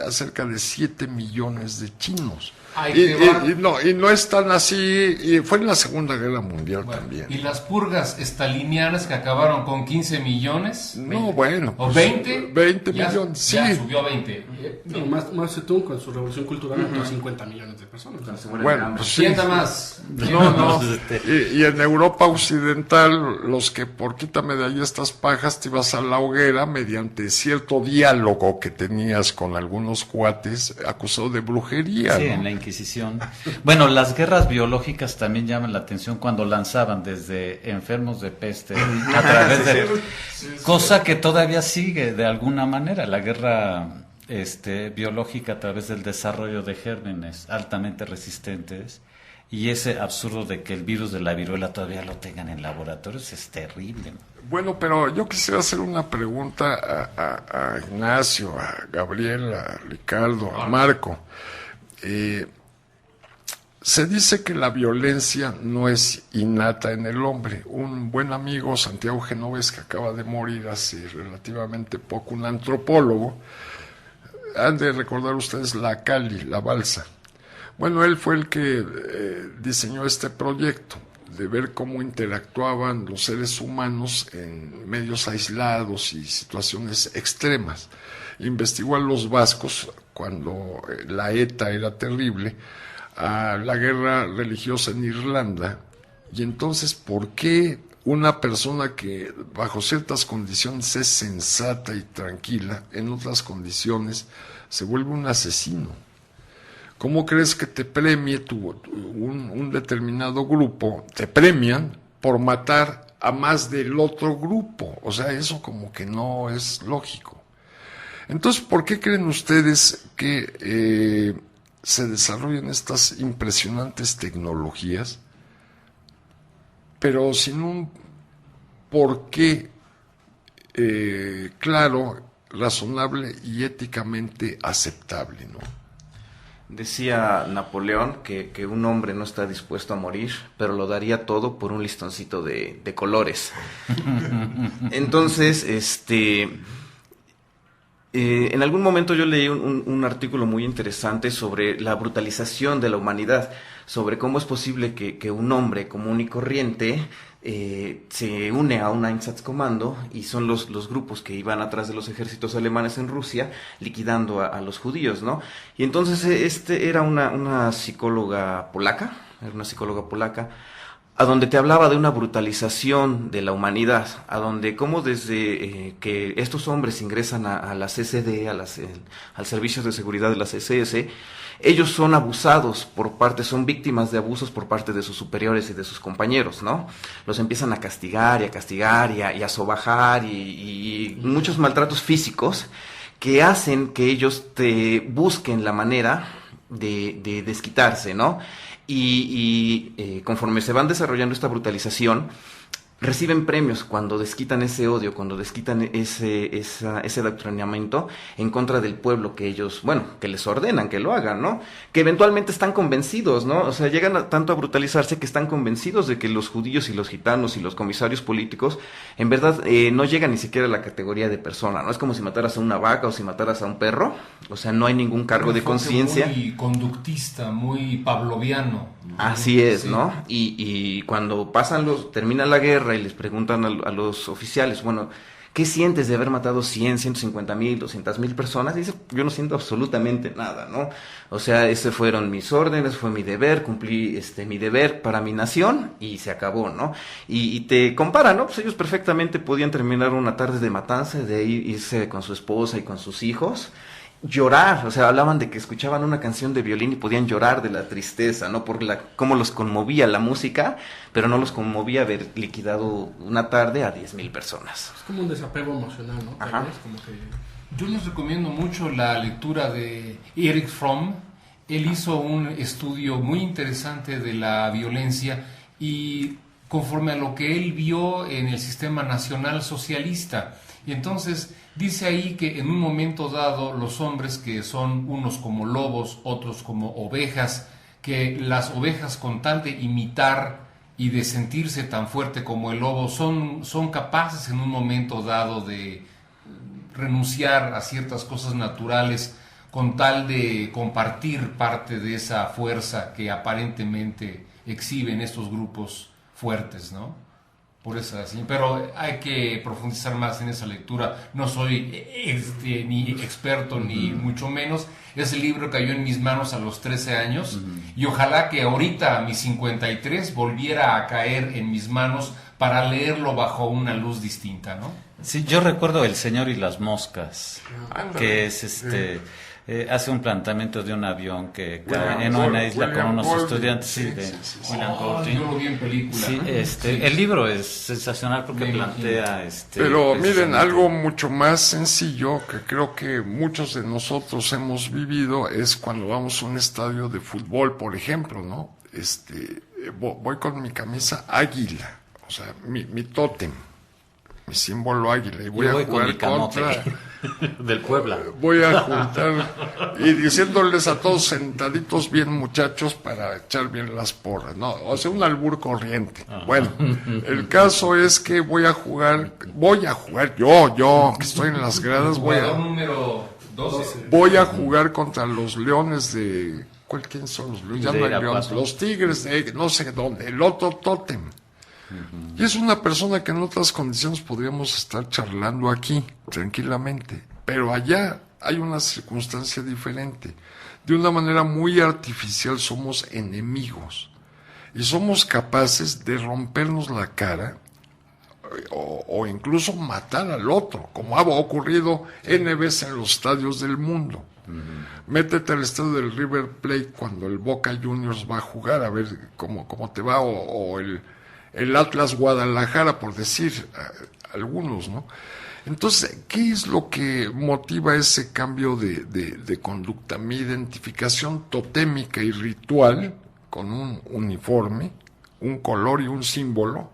a cerca de 7 millones de chinos. Y no es tan así, y fue en la Segunda Guerra Mundial también. ¿Y las purgas estalinianas que acabaron con 15 millones? No, bueno. ¿O 20? 20 millones, sí. Ya subió a 20. No, Mao Zedong con su revolución cultural mató a 50 millones de personas. Bueno, pues sí. ¿Quién da más? No. Y en Europa Occidental, los que por quítame de ahí estas pajas, te ibas a la hoguera mediante cierto diálogo que tenías con algunos cuates acusados de brujería. Sí, ¿no? En la Inquisición. Bueno, las guerras biológicas también llaman la atención cuando lanzaban desde enfermos de peste a través de... cosa que todavía sigue de alguna manera, la guerra biológica a través del desarrollo de gérmenes altamente resistentes, y ese absurdo de que el virus de la viruela todavía lo tengan en laboratorios es terrible, ¿no? Bueno, pero yo quisiera hacer una pregunta a Ignacio, a Gabriel, a Ricardo, a Marco. Se dice que la violencia no es innata en el hombre. Un buen amigo, Santiago Genoves, que acaba de morir hace relativamente poco, un antropólogo, han de recordar ustedes la Cali, la balsa. Bueno, él fue el que diseñó este proyecto de ver cómo interactuaban los seres humanos en medios aislados y situaciones extremas. Investigó a los vascos cuando la ETA era terrible, a la guerra religiosa en Irlanda, y entonces, ¿por qué una persona que bajo ciertas condiciones es sensata y tranquila, en otras condiciones se vuelve un asesino? ¿Cómo crees que te premie un determinado grupo? Te premian por matar a más del otro grupo. O sea, eso como que no es lógico. Entonces, ¿por qué creen ustedes que se desarrollan estas impresionantes tecnologías, pero sin un porqué claro, razonable y éticamente aceptable, ¿no? Decía Napoleón que un hombre no está dispuesto a morir, pero lo daría todo por un listoncito de colores. Entonces, en algún momento yo leí un artículo muy interesante sobre la brutalización de la humanidad, sobre cómo es posible que un hombre común y corriente se une a un Einsatzkommando, y son los grupos que iban atrás de los ejércitos alemanes en Rusia liquidando a los judíos, ¿no? Y entonces era una psicóloga polaca, a donde te hablaba de una brutalización de la humanidad, a donde como desde que estos hombres ingresan a la CSD, al Servicio de Seguridad de la SS, ellos son abusados son víctimas de abusos por parte de sus superiores y de sus compañeros, ¿no? Los empiezan a castigar y a sobajar y muchos maltratos físicos que hacen que ellos te busquen la manera de desquitarse, ¿no? Y conforme se van desarrollando esta brutalización, reciben premios cuando desquitan ese odio, cuando desquitan ese adoctrinamiento en contra del pueblo que ellos, bueno, que les ordenan que lo hagan, ¿no? Que eventualmente están convencidos, ¿no? O sea, llegan tanto a brutalizarse que están convencidos de que los judíos y los gitanos y los comisarios políticos en verdad no llegan ni siquiera a la categoría de persona, ¿no? Es como si mataras a una vaca o si mataras a un perro, o sea, no hay ningún cargo de conciencia. Muy conductista, muy pavloviano. Así es, sí. ¿no? Y cuando termina la guerra y les preguntan a los oficiales, bueno, ¿qué sientes de haber matado 100, 150,000, 200,000 personas? Y dice, yo no siento absolutamente nada, ¿no? O sea, ese fueron mis órdenes, fue mi deber, cumplí mi deber para mi nación y se acabó, ¿no? Y te comparan, ¿no? Pues ellos perfectamente podían terminar una tarde de matanza, de irse con su esposa y con sus hijos, llorar, o sea, hablaban de que escuchaban una canción de violín y podían llorar de la tristeza, ¿no? Por cómo los conmovía la música, pero no los conmovía haber liquidado una tarde a 10,000 personas. Es como un desapego emocional, ¿no? Ajá. Es como que... Yo les recomiendo mucho la lectura de Erich Fromm. Él hizo un estudio muy interesante de la violencia y conforme a lo que él vio en el sistema nacional socialista. Y entonces dice ahí que en un momento dado los hombres, que son unos como lobos, otros como ovejas, que las ovejas con tal de imitar y de sentirse tan fuerte como el lobo son capaces en un momento dado de renunciar a ciertas cosas naturales con tal de compartir parte de esa fuerza que aparentemente exhiben estos grupos fuertes, ¿no? Por eso así, pero hay que profundizar más en esa lectura. No soy ni experto ni mucho menos. Ese libro cayó en mis manos a los 13 años y ojalá que ahorita a mis 53 volviera a caer en mis manos para leerlo bajo una luz distinta, ¿no? Sí, yo recuerdo El Señor y las Moscas, que es hace un planteamiento de un avión que cae en una isla con unos estudiantes de William Golding. Yo lo vi en película. Sí, el libro es sensacional porque plantea pero miren, algo mucho más sencillo que creo que muchos de nosotros hemos vivido es cuando vamos a un estadio de fútbol, por ejemplo, ¿no? Voy con mi camisa águila, o sea, mi tótem, mi símbolo águila, y voy a jugar contra del Puebla. Voy a juntar y diciéndoles a todos sentaditos bien, muchachos, para echar bien las porras, no, o sea, un albur corriente. Bueno, el caso es que voy a jugar yo que estoy en las gradas, número 12. Voy a jugar contra los Leones de ¿quién son los Leones? Ya no hay Leones, los Tigres de no sé dónde, el otro tótem. Y es una persona que en otras condiciones podríamos estar charlando aquí tranquilamente, pero allá hay una circunstancia diferente. De una manera muy artificial somos enemigos y somos capaces de rompernos la cara o incluso matar al otro, como ha ocurrido N veces en los estadios del mundo. Métete al estadio del River Plate cuando el Boca Juniors va a jugar, a ver cómo te va, o el Atlas Guadalajara, por decir algunos, ¿no? Entonces, ¿qué es lo que motiva ese cambio de conducta? Mi identificación totémica y ritual con un uniforme, un color y un símbolo,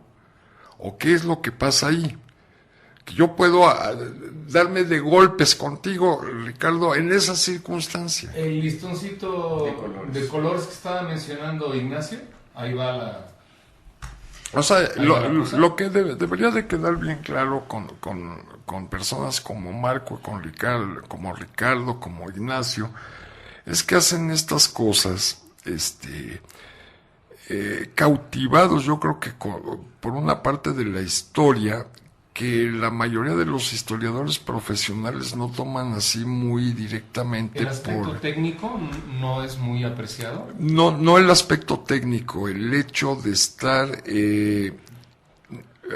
¿o qué es lo que pasa ahí? Que yo puedo darme de golpes contigo, Ricardo, en esa circunstancia. El listoncito de colores que estaba mencionando Ignacio, ahí va o sea, lo que debería de quedar bien claro con personas como Marco, como Ricardo, como Ignacio, es que hacen estas cosas cautivados, yo creo que por una parte de la historia que la mayoría de los historiadores profesionales no toman así muy directamente. ¿El aspecto técnico no es muy apreciado? No el aspecto técnico, el hecho de estar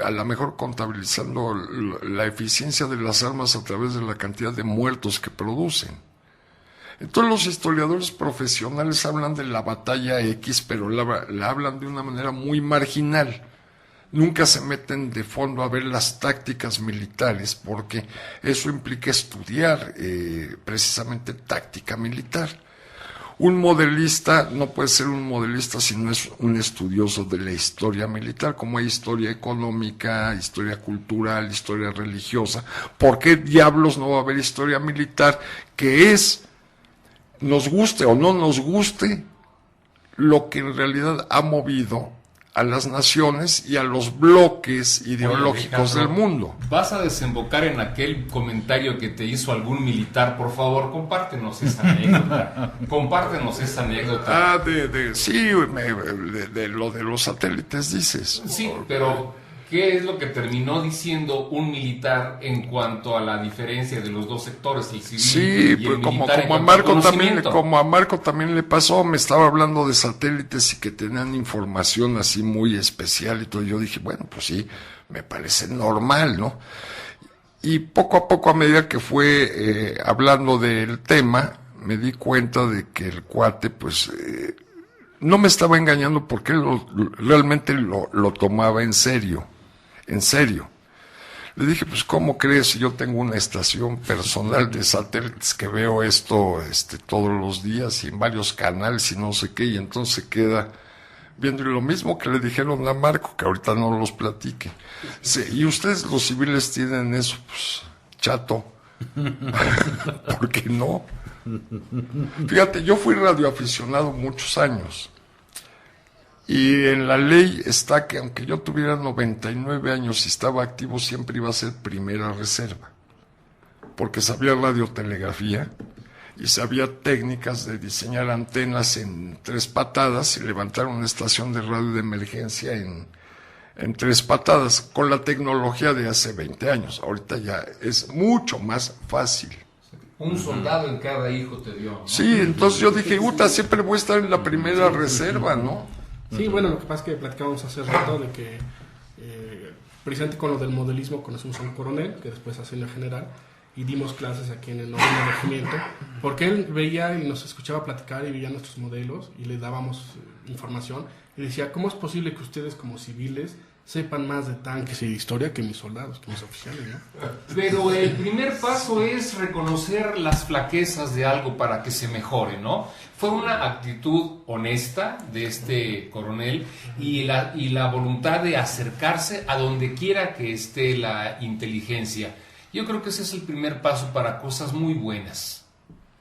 a lo mejor contabilizando la eficiencia de las armas a través de la cantidad de muertos que producen. Entonces los historiadores profesionales hablan de la batalla X, pero la hablan de una manera muy marginal. Nunca se meten de fondo a ver las tácticas militares, porque eso implica estudiar precisamente táctica militar. Un modelista no puede ser un modelista si no es un estudioso de la historia militar, como hay historia económica, historia cultural, historia religiosa. ¿Por qué diablos no va a haber historia militar que es, nos guste o no nos guste, lo que en realidad ha movido a las naciones y a los bloques ideológicos del mundo? Vas a desembocar en aquel comentario que te hizo algún militar, por favor, compártenos esa anécdota. De lo de los satélites, dices. Sí, pero ¿qué es lo que terminó diciendo un militar en cuanto a la diferencia de los dos sectores, el civil y el pues militar? Como a Marco también le pasó, me estaba hablando de satélites y que tenían información así muy especial y todo. Yo dije, bueno, pues sí, me parece normal, ¿no? Y poco a poco, a medida que fue hablando del tema, me di cuenta de que el cuate, pues, no me estaba engañando porque él realmente lo tomaba en serio. En serio. Le dije, pues, ¿cómo crees? Yo tengo una estación personal de satélites que veo esto todos los días y en varios canales y no sé qué, y entonces se queda viendo lo mismo que le dijeron a Marco, que ahorita no los platique. Sí, y ustedes los civiles tienen eso, pues, chato. ¿Por qué no? Fíjate, yo fui radioaficionado muchos años. Y en la ley está que aunque yo tuviera 99 años y estaba activo, siempre iba a ser primera reserva. Porque sabía radiotelegrafía y sabía técnicas de diseñar antenas en 3 patadas y levantar una estación de radio de emergencia en 3 patadas, con la tecnología de hace 20 años. Ahorita ya es mucho más fácil. Un soldado en cada hijo te dio, ¿no? Sí, entonces yo dije, siempre voy a estar en la primera reserva, ¿no? Sí, bueno, lo que pasa es que platicábamos hace rato de que precisamente con lo del modelismo conocimos a un coronel que después ascendió a general y dimos clases aquí en el 9º regimiento porque él veía y nos escuchaba platicar y veía nuestros modelos y le dábamos información y decía, ¿cómo es posible que ustedes como civiles sepan más de tanques y de historia que mis soldados, que mis oficiales, ¿no? Pero el primer paso es reconocer las flaquezas de algo para que se mejore, ¿no? Fue una actitud honesta de este coronel y la voluntad de acercarse a donde quiera que esté la inteligencia. Yo creo que ese es el primer paso para cosas muy buenas,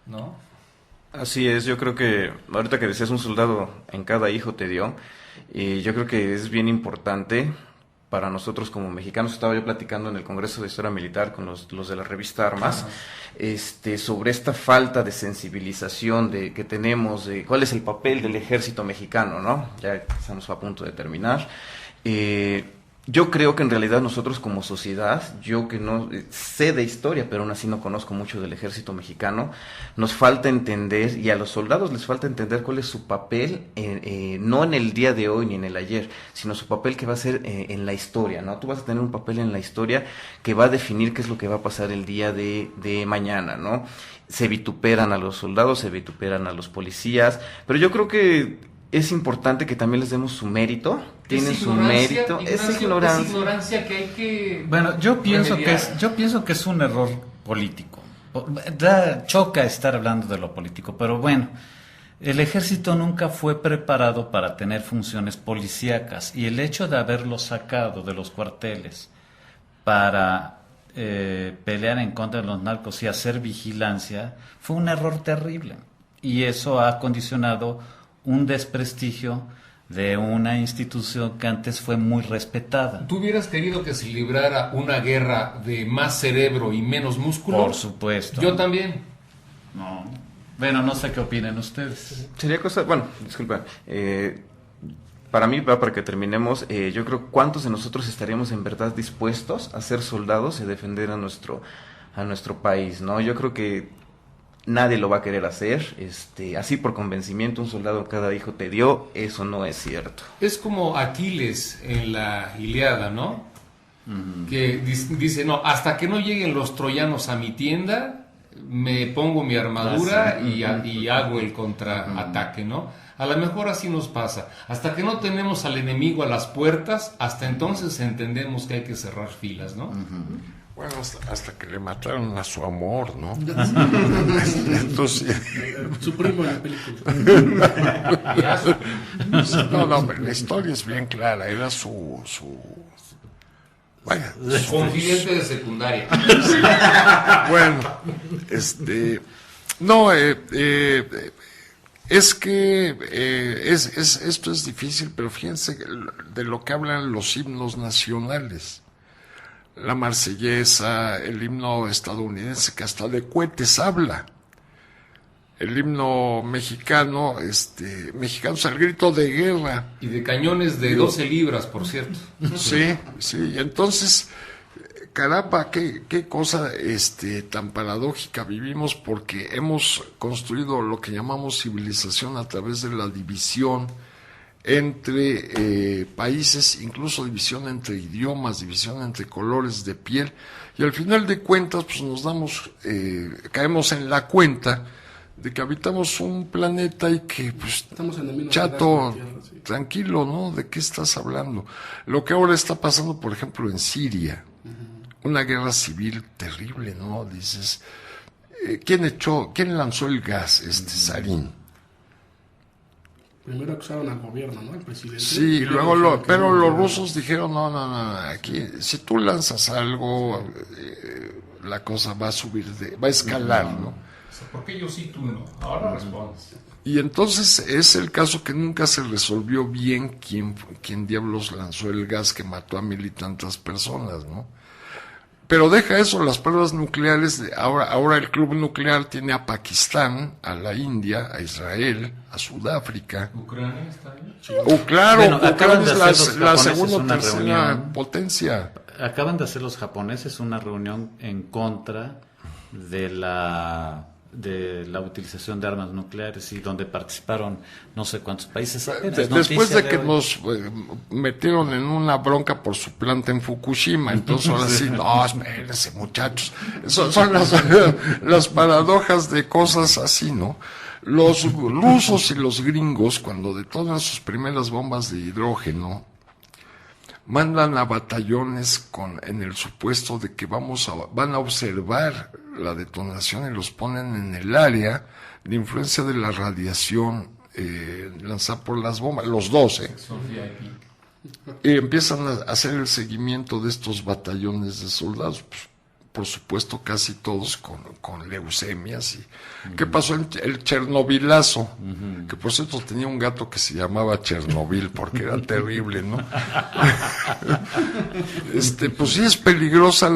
¿no? Así es, yo creo que ahorita que decías un soldado en cada hijo te dio, y yo creo que es bien importante para nosotros como mexicanos. Estaba yo platicando en el Congreso de Historia Militar con los de la revista Armas, sobre esta falta de sensibilización que tenemos, de cuál es el papel del ejército mexicano, ¿no? Ya estamos a punto de terminar. Yo creo que en realidad nosotros como sociedad, yo que no sé de historia, pero aún así no conozco mucho del ejército mexicano, nos falta entender, y a los soldados les falta entender cuál es su papel, no en el día de hoy ni en el ayer, sino su papel que va a ser en la historia, ¿no? Tú vas a tener un papel en la historia que va a definir qué es lo que va a pasar el día de mañana, ¿no? Se vituperan a los soldados, se vituperan a los policías, pero yo creo que es importante que también les demos su mérito. Tienen su mérito. Es ignorancia que hay que... Bueno, yo pienso que es un error político. Choca estar hablando de lo político, pero bueno, el ejército nunca fue preparado para tener funciones policíacas y el hecho de haberlo sacado de los cuarteles para pelear en contra de los narcos y hacer vigilancia fue un error terrible, y eso ha condicionado un desprestigio de una institución que antes fue muy respetada. ¿Tú hubieras querido que se librara una guerra de más cerebro y menos músculo? Por supuesto. Yo también. No. Bueno, no sé qué opinen ustedes. Sería cosa, bueno, disculpa, para mí, para que terminemos, yo creo cuántos de nosotros estaríamos en verdad dispuestos a ser soldados y defender a nuestro país, ¿no? Yo creo que nadie lo va a querer hacer, así por convencimiento, un soldado cada hijo te dio, eso no es cierto. Es como Aquiles en la Ilíada, ¿no? Que dice, no, hasta que no lleguen los troyanos a mi tienda, me pongo mi armadura y hago el contraataque, ¿no? A lo mejor así nos pasa. Hasta que no tenemos al enemigo a las puertas, hasta entonces entendemos que hay que cerrar filas, ¿no? Bueno, hasta que le mataron a su amor, ¿no? Entonces, su primo en la película. no, pero la historia es bien clara. Era su vaya, confidente de secundaria. Bueno, no, es que esto es difícil, pero fíjense de lo que hablan los himnos nacionales. La marsellesa, el himno estadounidense, que hasta de cohetes habla. El himno mexicano, mexicanos al grito de guerra. Y de cañones de 12 libras, por cierto. Sí, entonces, caramba, qué cosa tan paradójica vivimos, porque hemos construido lo que llamamos civilización a través de la división entre países, incluso división entre idiomas, división entre colores de piel, y al final de cuentas pues caemos en la cuenta de que habitamos un planeta y que pues estamos en el chato, tierra, sí. Tranquilo, ¿no? ¿De qué estás hablando? Lo que ahora está pasando, por ejemplo, en Siria, una guerra civil terrible, ¿no? Dices, ¿quién lanzó el gas, Sarín? Primero acusaron al gobierno, ¿no? Al presidente. Sí, pero los rusos dijeron, no, aquí, si tú lanzas algo, la cosa va a subir, va a escalar, ¿no? ¿Por qué yo sí, tú no? Ahora respondes. Y entonces es el caso que nunca se resolvió bien quién diablos lanzó el gas que mató a 1,000 y tantas personas, ¿no? Pero deja eso, las pruebas nucleares, ahora el club nuclear tiene a Pakistán, a la India, a Israel, a Sudáfrica. ¿Ucrania está ahí? Claro, Bueno, Ucrania es la japoneses segunda o una tercera reunión. potencia. Acaban de hacer los japoneses una reunión en contra de la utilización de armas nucleares, y donde participaron no sé cuántos países. Después de que nos metieron en una bronca por su planta en Fukushima, entonces ahora sí, no, espérense muchachos, son las paradojas de cosas así, ¿no? Los rusos y los gringos, cuando detonan sus primeras bombas de hidrógeno, mandan a batallones en el supuesto de que van a observar la detonación y los ponen en el área de influencia de la radiación lanzada por las bombas, los 12. Y empiezan a hacer el seguimiento de estos batallones de soldados, pues, por supuesto casi todos con leucemias. Y ¿qué pasó en el Chernobylazo? Que por cierto tenía un gato que se llamaba Chernobyl porque era terrible, ¿no? Pues sí es peligrosa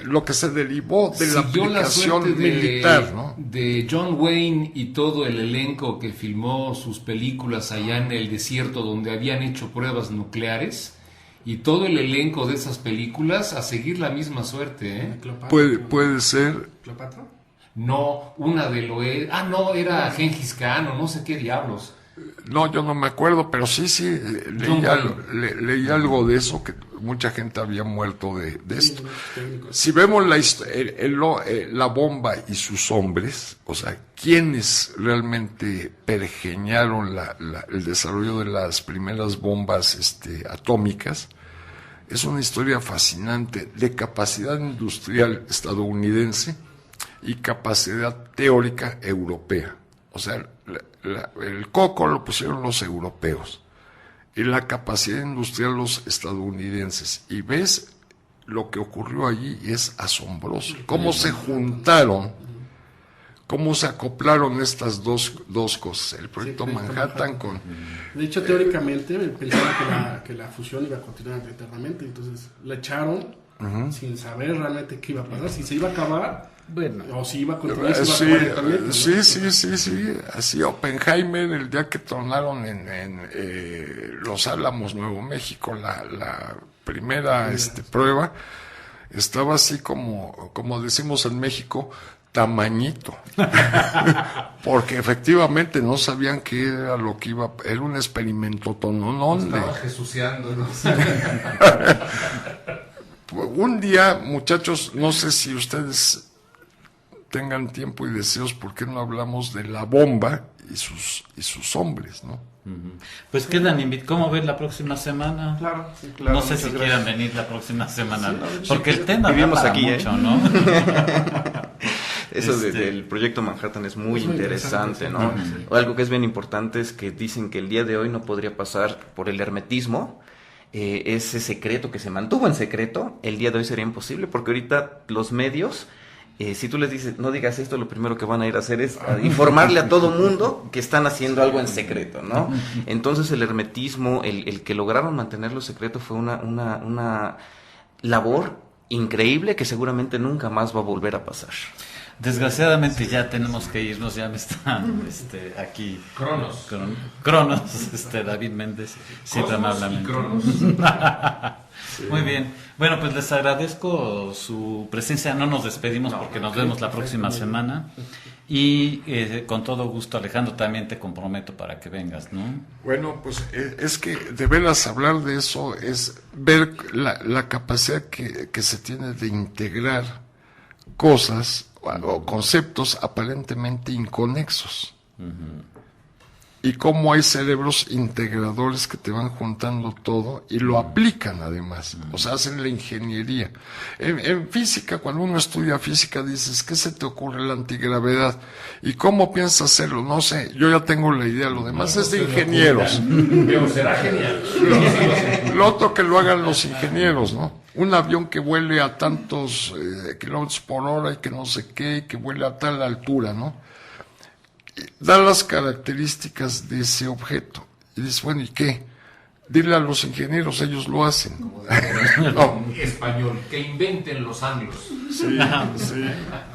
lo que se derivó de la aplicación militar, ¿no? De John Wayne y todo el elenco que filmó sus películas allá en el desierto donde habían hecho pruebas nucleares. Y todo el elenco de esas películas a seguir la misma suerte, ¿eh? Puede ser. ¿Cleopatra? No, una de Loé. No, era Gengis Khan o no sé qué diablos. No, yo no me acuerdo, pero sí, leí algo de eso, que mucha gente había muerto de esto. Si vemos la bomba y sus hombres, o sea, quienes realmente pergeñaron el desarrollo de las primeras bombas atómicas, es una historia fascinante de capacidad industrial estadounidense y capacidad teórica europea. O sea, el coco lo pusieron los europeos y la capacidad industrial los estadounidenses. Y ves lo que ocurrió allí y es asombroso. Cómo se juntaron, cómo se acoplaron estas dos cosas. El proyecto Manhattan con... De hecho, teóricamente pensaban que la fusión iba a continuar eternamente, entonces la echaron sin saber realmente qué iba a pasar, si se iba a acabar. Bueno, o si iba a continuar, sí. Así Oppenheimer, el día que tronaron en Los Álamos, Nuevo México, la primera prueba, estaba así como decimos en México, tamañito, porque efectivamente no sabían qué era lo que era un experimento tononón. Estaba jesuceando, ¿no? Un día, muchachos, no sé si ustedes tengan tiempo y deseos, ¿por qué no hablamos de la bomba y sus hombres, ¿no? Pues quedan invitados. ¿Cómo ven la próxima semana? Claro, sí, claro. No sé si quieran venir la próxima semana, Sí, no, porque sí, el tema vivimos da para aquí, mucho, ¿no? Eso del proyecto Manhattan es muy interesante, ¿no? Sí. Algo que es bien importante es que dicen que el día de hoy no podría pasar por el hermetismo. Ese secreto que se mantuvo en secreto, el día de hoy sería imposible, porque ahorita los medios, si tú les dices, no digas esto, lo primero que van a ir a hacer es a informarle a todo mundo que están haciendo algo en secreto, ¿no? Entonces el hermetismo, el que lograron mantenerlo secreto fue una labor increíble que seguramente nunca más va a volver a pasar. Desgraciadamente ya tenemos que irnos, ya me están aquí Cronos. David Méndez, siempre Cosmos y amablemente. Cronos. Muy bien, bueno, pues les agradezco su presencia, no nos despedimos porque nos vemos la próxima semana y con todo gusto, Alejandro, también te comprometo para que vengas, ¿no? Bueno, pues es que de veras hablar de eso es ver la capacidad que se tiene de integrar cosas o conceptos aparentemente inconexos. Y cómo hay cerebros integradores que te van juntando todo y lo aplican además, o sea, hacen la ingeniería. En física, cuando uno estudia física, dices, ¿qué se te ocurre la antigravedad? ¿Y cómo piensas hacerlo? No sé, yo ya tengo la idea, lo demás es de ingenieros. Pero será genial. Lo otro que lo hagan los ingenieros, ¿no? Un avión que vuele a tantos kilómetros por hora y que no sé qué, y que vuele a tal altura, ¿no? Da las características de ese objeto. Y dices, bueno, ¿y qué? Dile a los ingenieros, ellos lo hacen. No. Español, que inventen los anglos. Sí, sí.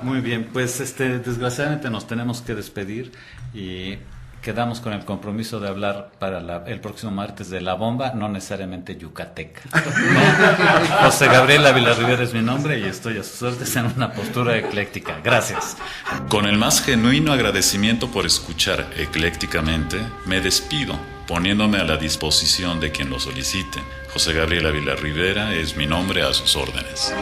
Muy bien, pues desgraciadamente nos tenemos que despedir y quedamos con el compromiso de hablar para el próximo martes de la bomba, no necesariamente yucateca. José Gabriel Ávila Rivera es mi nombre y estoy a sus órdenes en una postura ecléctica. Gracias. Con el más genuino agradecimiento por escuchar eclécticamente, me despido, poniéndome a la disposición de quien lo solicite. José Gabriel Ávila Rivera es mi nombre, a sus órdenes.